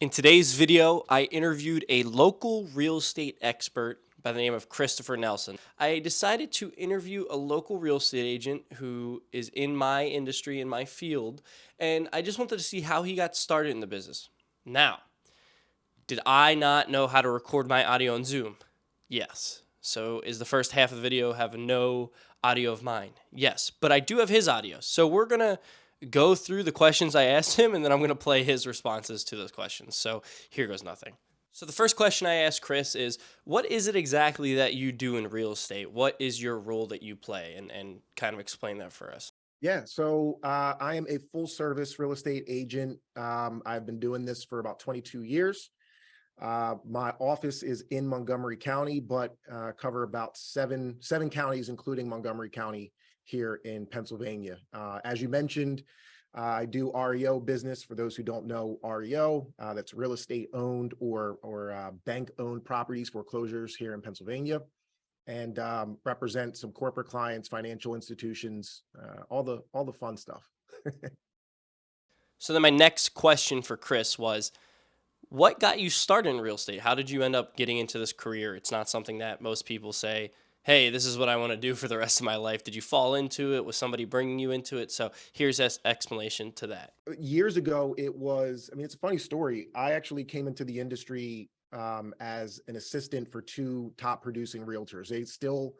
In today's video, I interviewed a local real estate expert by the name of Christopher Nelson. I decided to interview a local real estate agent who is in my industry, in my field, and I just wanted to see how he got started in the business. Now, did I not know how to record my audio on Zoom? Yes. So is the first half of the video have no audio of mine? Yes. But I do have his audio. So we're going to go through the questions I asked him and then I'm going to play his responses to those questions. So here goes nothing. So the first question I asked Chris is, what is it exactly that you do in real estate? What is your role that you play? And kind of explain that for us. Yeah, so I am a full service real estate agent. I've been doing this for about 22 years. My office is in Montgomery County, but cover about seven counties, including Montgomery County here in Pennsylvania. As you mentioned, I do REO business. For those who don't know REO, that's real estate owned or bank owned properties foreclosures here in Pennsylvania, and represent some corporate clients, financial institutions, all the fun stuff. So then my next question for Chris was, what got you started in real estate? How did you end up getting into this career? It's not something that most people say, hey, this is what I want to do for the rest of my life. Did you fall into it? Was somebody bringing you into it? So here's an explanation to that. Years ago, it was, I mean, it's a funny story. I actually came into the industry as an assistant for two top producing realtors. They still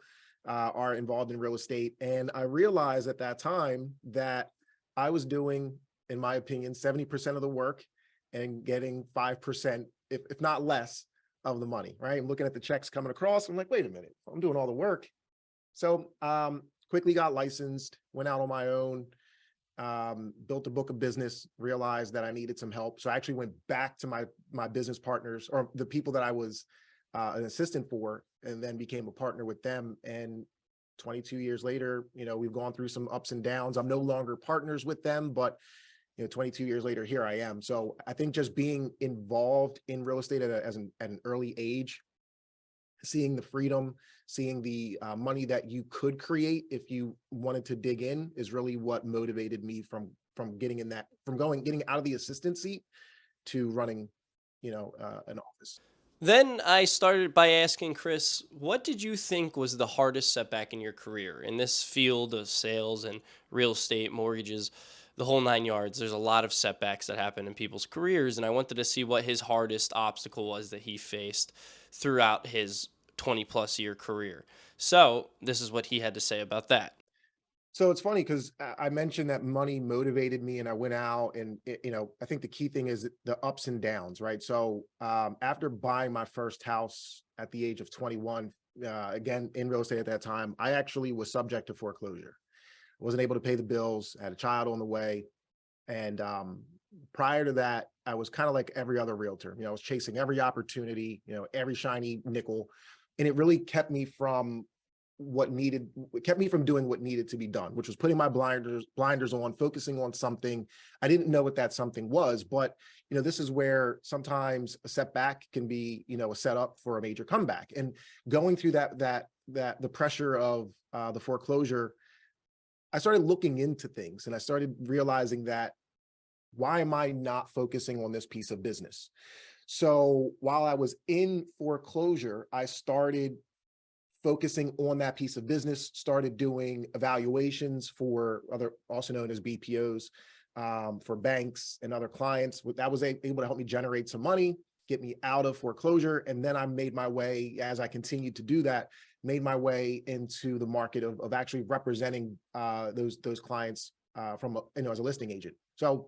are involved in real estate. And I realized at that time that I was doing, in my opinion, 70% of the work and getting 5%, if not less, of the money, right? I'm looking at the checks coming across. I'm like, wait a minute, I'm doing all the work. So quickly got licensed, went out on my own, built a book of business, realized that I needed some help. So I actually went back to my business partners, or the people that I was an assistant for, and then became a partner with them. And 22 years later, we've gone through some ups and downs. I'm no longer partners with them, but 22 years later, here I am. So I think just being involved in real estate at an early age, seeing the freedom, seeing the money that you could create if you wanted to dig in, is really what motivated me from getting in that, getting out of the assistant seat to running, an office. Then I started by asking Chris, what did you think was the hardest setback in your career in this field of sales and real estate, mortgages, the whole nine yards? There's a lot of setbacks that happen in people's careers. And I wanted to see what his hardest obstacle was that he faced throughout his 20 plus year career. So this is what he had to say about that. So it's funny because I mentioned that money motivated me, and I went out, and I think the key thing is the ups and downs, right? So after buying my first house at the age of 21, again in real estate at that time, I actually was subject to foreclosure. I wasn't able to pay the bills. I had a child on the way, and prior to that, I was kind of like every other realtor. I was chasing every opportunity, every shiny nickel, and it really kept me from doing what needed to be done, which was putting my blinders on, focusing on something. I didn't know what that something was, but this is where sometimes a setback can be, a setup for a major comeback. And going through the pressure of the foreclosure, I started looking into things, and I started realizing that, why am I not focusing on this piece of business? So while I was in foreclosure, I started focusing on that piece of business, started doing evaluations for other, also known as BPOs, for banks and other clients. That was able to help me generate some money, get me out of foreclosure. And then I made my way, as I continued to do that, made my way into the market of actually representing those clients as a listing agent. So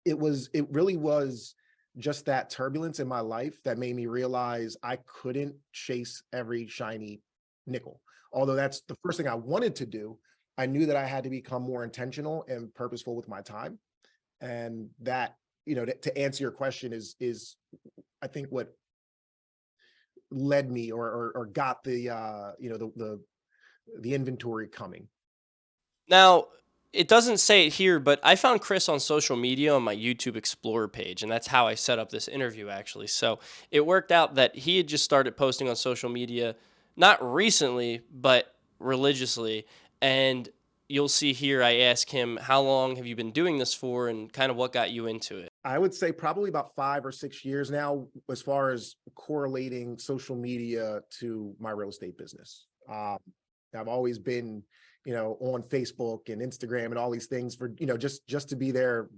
it really was just that turbulence in my life that made me realize I couldn't chase every shiny nickel. Although that's the first thing I wanted to do, I knew that I had to become more intentional and purposeful with my time. And that, to answer your question, is I think what led me, or got the inventory coming. Now, it doesn't say it here, but I found Chris on social media on my YouTube Explorer page, and that's how I set up this interview actually. So it worked out that he had just started posting on social media, not recently, but religiously. And you'll see here I ask him, how long have you been doing this for and kind of what got you into it? I would say probably about 5 or 6 years now as far as correlating social media to my real estate business. I've always been, on Facebook and Instagram and all these things for, just to be there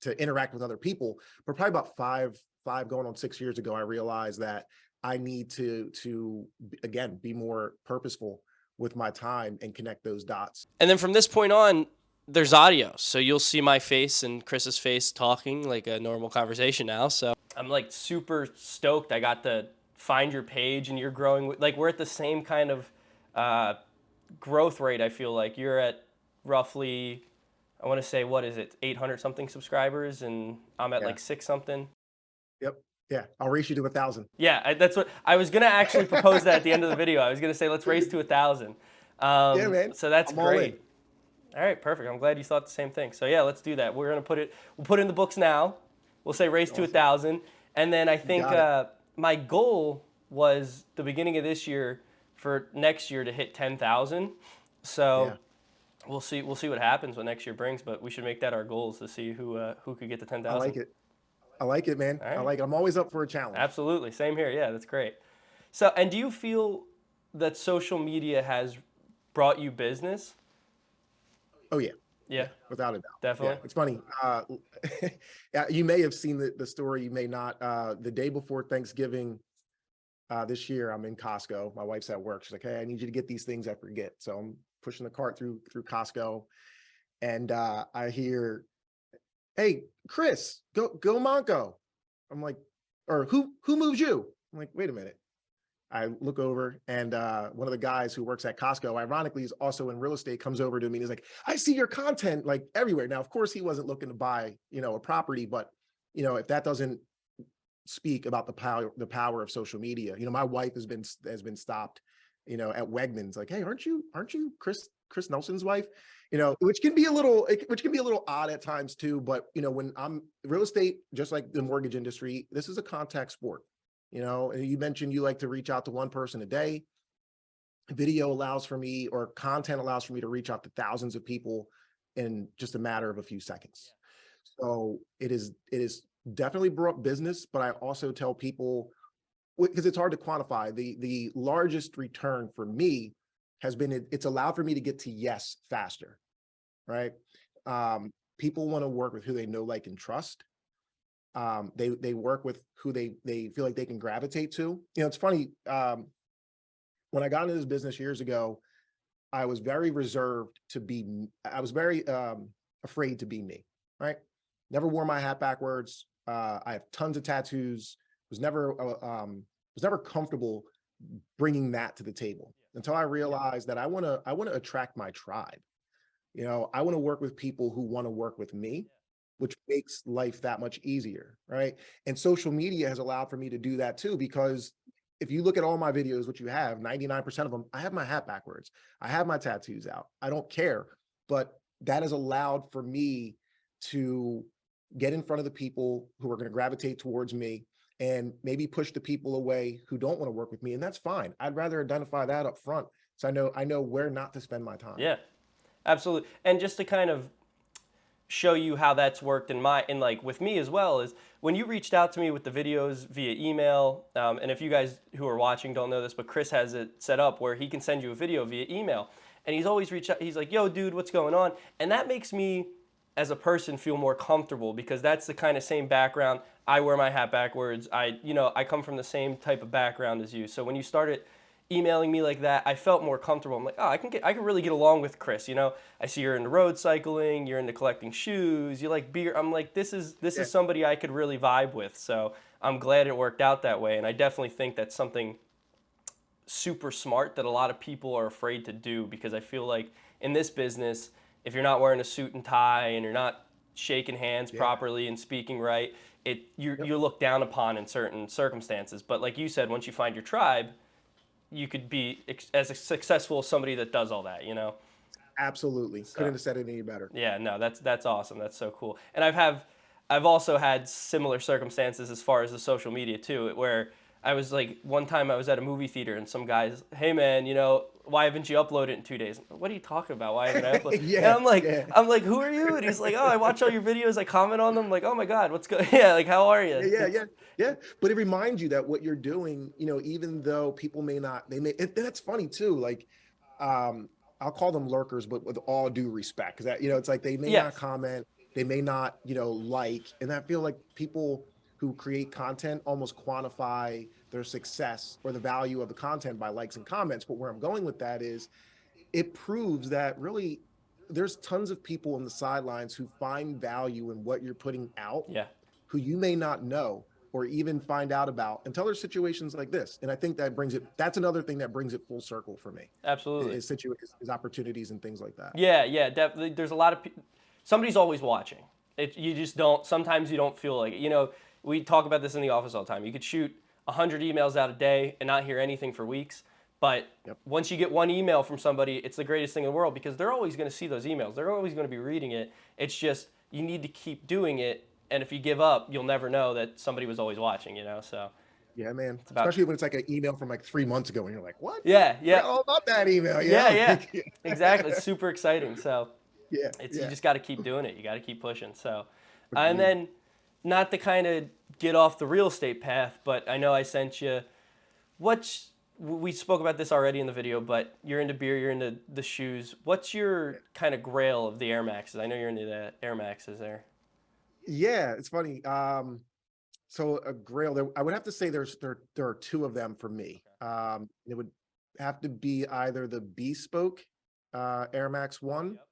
to interact with other people. But probably about 5 going on 6 years ago, I realized that I need to again be more purposeful with my time and connect those dots. And then from this point on, there's audio. So you'll see my face and Chris's face talking like a normal conversation now. So I'm like super stoked. I got to find your page and you're growing. Like we're at the same kind of uh, growth rate. I feel like you're at roughly, I want to say, what is it, 800 something subscribers, and I'm at Yeah. like six something. Yep. Yeah. I'll race you to 1,000. Yeah, that's what I was gonna actually propose that at the end of the video. I was gonna say let's race to 1,000. Yeah, man. So that's I'm all in. great. All right, perfect. I'm glad you thought the same thing. So yeah, let's do that. We'll put it in the books now. We'll say race to Awesome. 1,000, and then I You think got it. my goal was the beginning of this year for next year to hit 10,000. So Yeah. we'll see what happens what next year brings, but we should make that our goals to see who could get to I 10,000. like it. I like it, man. All I right, like it. I'm always up for a challenge. absolutely. Same here. Yeah, that's great. So, and do you feel that social media has brought you business? Oh yeah. Yeah, Yeah. Without a doubt. Yeah. definitely. It's funny. Yeah, you may have seen the story. You may not. The day before Thanksgiving this year, I'm in Costco. My wife's at work. She's like, "Hey, I need you to get these things I forget." So I'm pushing the cart through Costco, and I hear, "Hey, Chris, go Monco." I'm like, or who moves you? I'm like, wait a minute. I look over and one of the guys who works at Costco, ironically, is also in real estate, comes over to me and he's like, I see your content like everywhere. Now, of course, he wasn't looking to buy, a property, but if that doesn't speak about the power of social media, my wife has been stopped, at Wegmans, like, hey, aren't you Chris Nelson's wife? Which can be a little odd at times too. But when I'm real estate, just like the mortgage industry, this is a contact sport. And you mentioned you like to reach out to one person a day. Video allows for me, or content allows for me to reach out to thousands of people in just a matter of a few seconds. So it is definitely brought business, but I also tell people, because it's hard to quantify, the largest return for me has been it's allowed for me to get to yes faster, right? People want to work with who they know, like, and trust. They work with who they feel like they can gravitate to. It's funny. When I got into this business years ago, I was very reserved to be. I was very afraid to be me. Right. Never wore my hat backwards. I have tons of tattoos. Was never comfortable bringing that to the table until I realized that I want to attract my tribe. I want to work with people who want to work with me, which makes life that much easier, right? And social media has allowed for me to do that too, because if you look at all my videos, which you have, 99% of them, I have my hat backwards. I have my tattoos out. I don't care. But that has allowed for me to get in front of the people who are going to gravitate towards me and maybe push the people away who don't want to work with me. And that's fine. I'd rather identify that up front. So I know where not to spend my time. Yeah, absolutely. And just to kind of show you how that's worked in like with me as well is when you reached out to me with the videos via email, and if you guys who are watching don't know this, but Chris has it set up where he can send you a video via email, and he's always reached out. He's like, "Yo, dude, what's going on?" And that makes me as a person feel more comfortable because that's the kind of same background. I wear my hat backwards. I come from the same type of background as you. So when you started emailing me like that, I felt more comfortable. I'm like, oh, I can really get along with Chris. I see you're into road cycling, you're into collecting shoes, you like beer. I'm like, this Yeah. is somebody I could really vibe with. So I'm glad it worked out that way, and I definitely think that's something super smart that a lot of people are afraid to do because I feel like in this business, if you're not wearing a suit and tie and you're not shaking hands Yeah. properly and speaking right, Yep. you're looked down upon in certain circumstances. But like you said, once you find your tribe, you could be as successful as somebody that does all that, Absolutely. So Couldn't have said it any better. yeah, no, that's awesome. That's so cool. And I've also had similar circumstances as far as the social media too, where I was like one time I was at a movie theater and some guys, hey man, why haven't you uploaded in 2 days? What are you talking about? Why haven't I uploaded? And Yeah, yeah, I'm like, who are you? And he's like, oh, I watch all your videos. I comment on them. I'm like, oh my God, what's good? Yeah, like, how are you? yeah, yeah, It's yeah, yeah. But it reminds you that what you're doing, even though people may not, they may, and that's funny too. Like, um, I'll call them lurkers, but with all due respect, because that, it's like they may not yes, comment, they may not, like, and I feel like people who create content almost quantify their success or the value of the content by likes and comments. But where I'm going with that is it proves that really there's tons of people on the sidelines who find value in what you're putting out, yeah, who you may not know or even find out about until there's situations like this. And I think that's another thing that brings it full circle for me absolutely. is opportunities and things like that. Yeah, yeah, definitely. There's a lot of somebody's always watching. You just don't. Sometimes you don't feel like it. We talk about this in the office all the time. You could shoot 100 emails out a day and not hear anything for weeks, but Yep. once you get one email from somebody, it's the greatest thing in the world because they're always going to see those emails. They're always going to be reading it. It's just you need to keep doing it, and if you give up, you'll never know that somebody was always watching. So Yeah, man. it's about Especially when it's like an email from like 3 months ago and you're like, what? yeah, I yeah, forgot all about that email, yeah, yeah. Like, Exactly. It's super exciting. So. yeah, It's you yeah. just got to keep doing it. You got to keep pushing. So, and Agreed. then not to kind of get off the real estate path, but I know I sent you. What's we spoke about this already in the video, but you're into beer, you're into the shoes. What's your kind of grail of the Air Maxes? I know you're into the Air Maxes there. Yeah, it's funny. So a grail, I would have to say there are two of them for me. Okay. It would have to be either the Bespoke Air Max One Yep.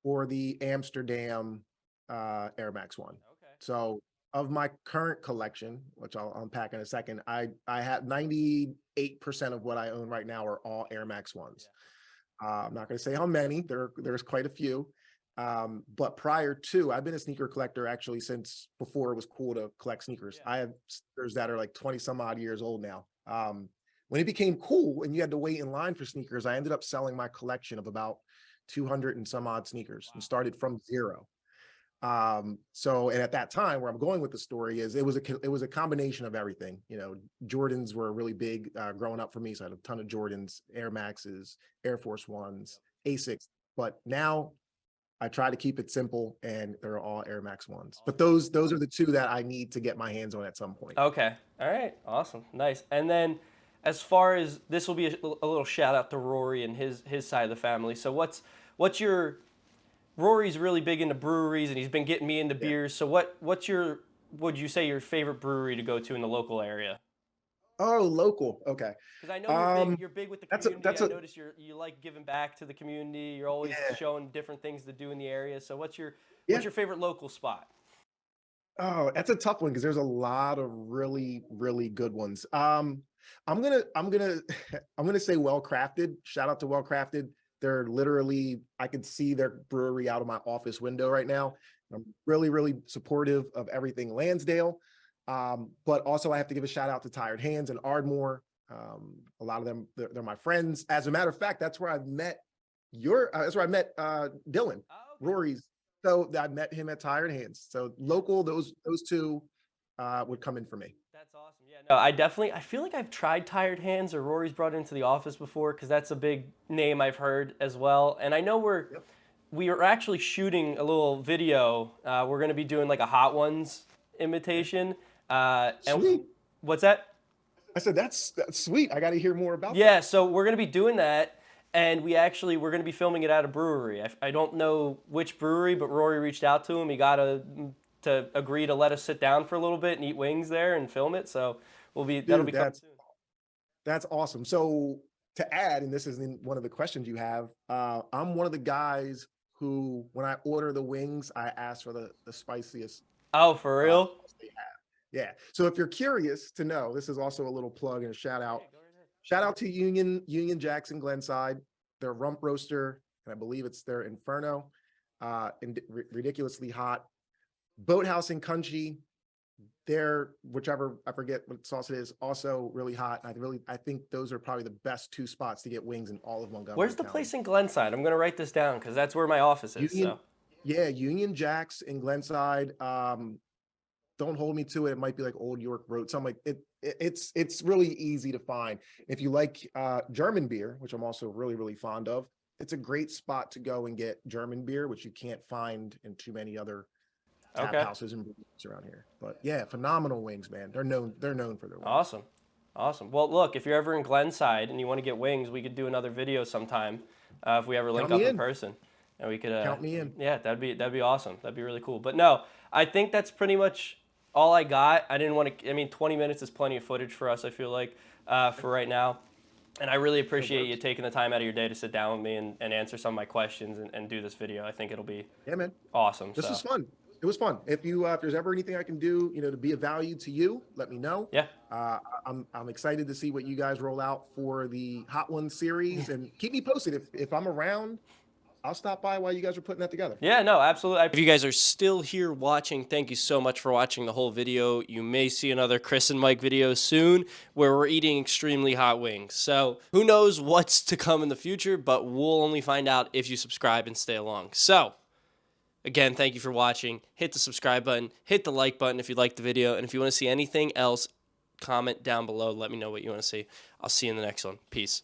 or the Amsterdam Air Max One. Okay. So of my current collection, which I'll unpack in a second, I have 98% of what I own right now are all Air Max Yeah. ones. I'm not going to say how many. There's quite a few. But prior to, I've been a sneaker collector actually since before it was cool to collect sneakers. Yeah. I have sneakers that are like 20 some odd years old now. When it became cool and you had to wait in line for sneakers, I ended up selling my collection of about 200 and some odd sneakers and Wow. started from zero. So and at that time, where I'm going with the story is it was a combination of everything. Jordans were really big growing up for me. So I had a ton of Jordans, Air Maxes, Air Force Ones, Yep. Asics. But now I try to keep it simple, and they're all Air Max ones. But Awesome. those are the two that I need to get my hands on at some point. Okay. All right. Awesome. Nice. And then, as far as this will be a little shout out to Rory and his side of the family. So what's your Rory's really big into breweries and he's been getting me into Yeah. beers. So what's your would you say your favorite brewery to go to in the local area? Oh, local. Okay. Because I know Um, you're big with the that's a community. that's I a notice you like giving back to the community. You're always yeah, showing different things to do in the area. So what's yeah. your favorite local spot? Oh, that's a tough one because there's a lot of really, really good ones. I'm gonna I'm gonna say Well Crafted. Shout out to Well Crafted. They're literally, I could see their brewery out of my office window right Okay. now. I'm really, really supportive of everything Lansdale. But also I have to give a shout out to Tired Hands and Ardmore. A lot of them, they're my friends. As a matter of fact, that's where I met Dylan, Oh, okay. Rory's. So I met him at Tired Hands. So Yeah. local, those two would come in for me. That's awesome. Yeah, no, I feel like I've tried Tired Hands or Rory's brought it into the office before because that's a big name I've heard as well. And I know Yep. we are actually shooting a little video. We're going to be doing like a Hot Ones Okay. imitation. And Sweet. what's that? I said that's sweet. I got to hear more about Yeah, that. so we're going to be doing that. And we're going to be filming it at a brewery. I don't know which brewery, but Rory reached out to him. He got to agree to let us sit down for a little bit and eat wings there and film it. So that'll Dude, be coming soon. that's awesome. So to add, and this is in one of the questions you have, I'm one of the guys who, when I order the wings, I ask for the spiciest Oh, for real? sauce they have. Yeah. So if you're curious to know, this is also a little plug and a shout Yeah, out. go right ahead. Shout out to Union Jackson Glenside, their rump roaster, and I believe it's their Inferno, and ridiculously hot. Boathouse and Country, their whichever I forget what sauce it is, also really hot. I think those are probably the best two spots to get wings in all of Montgomery Where's the County. place in Glenside? I'm gonna write this down because that's where my office is. Union, So yeah, Union Jacks in Glenside. don't hold me to it. It might be like Old York Road. So I'm like, it's really easy to find. If you like German beer, which I'm also really, really fond of, it's a great spot to go and get German beer, which you can't find in too many other tap Okay. houses and breweries around here. But yeah, phenomenal wings, man. They're known for their wings. Awesome. Awesome. Well, look, if you're ever in Glenside and you want to get wings, we could do another video sometime if we ever link Count up me in in. person, and we could. Count me in. Yeah, that'd be awesome. That'd be really cool. But no, I think that's pretty much all I got. I didn't want to. I mean, 20 minutes is plenty of footage for us. I feel like for right now. And I really No appreciate you burbs. taking the time out of your day to sit down with me and answer some of my questions and do this video. I think it'll be Yeah, man. awesome. This was So, fun. It was fun. If there's ever anything I can do, to be of value to you, let me know. yeah. I'm excited to see what you guys roll out for the Hot Ones series, and keep me posted. If I'm around, I'll stop by while you guys are putting that together. Yeah, no, absolutely. If you guys are still here watching, thank you so much for watching the whole video. You may see another Chris and Mike video soon where we're eating extremely hot wings. So who knows what's to come in the future, but we'll only find out if you subscribe and stay along. So again, thank you for watching. Hit the subscribe button, hit the like button if you liked the video, and if you want to see anything else, comment down below. Let me know what you want to see. I'll see you in the next one. Peace.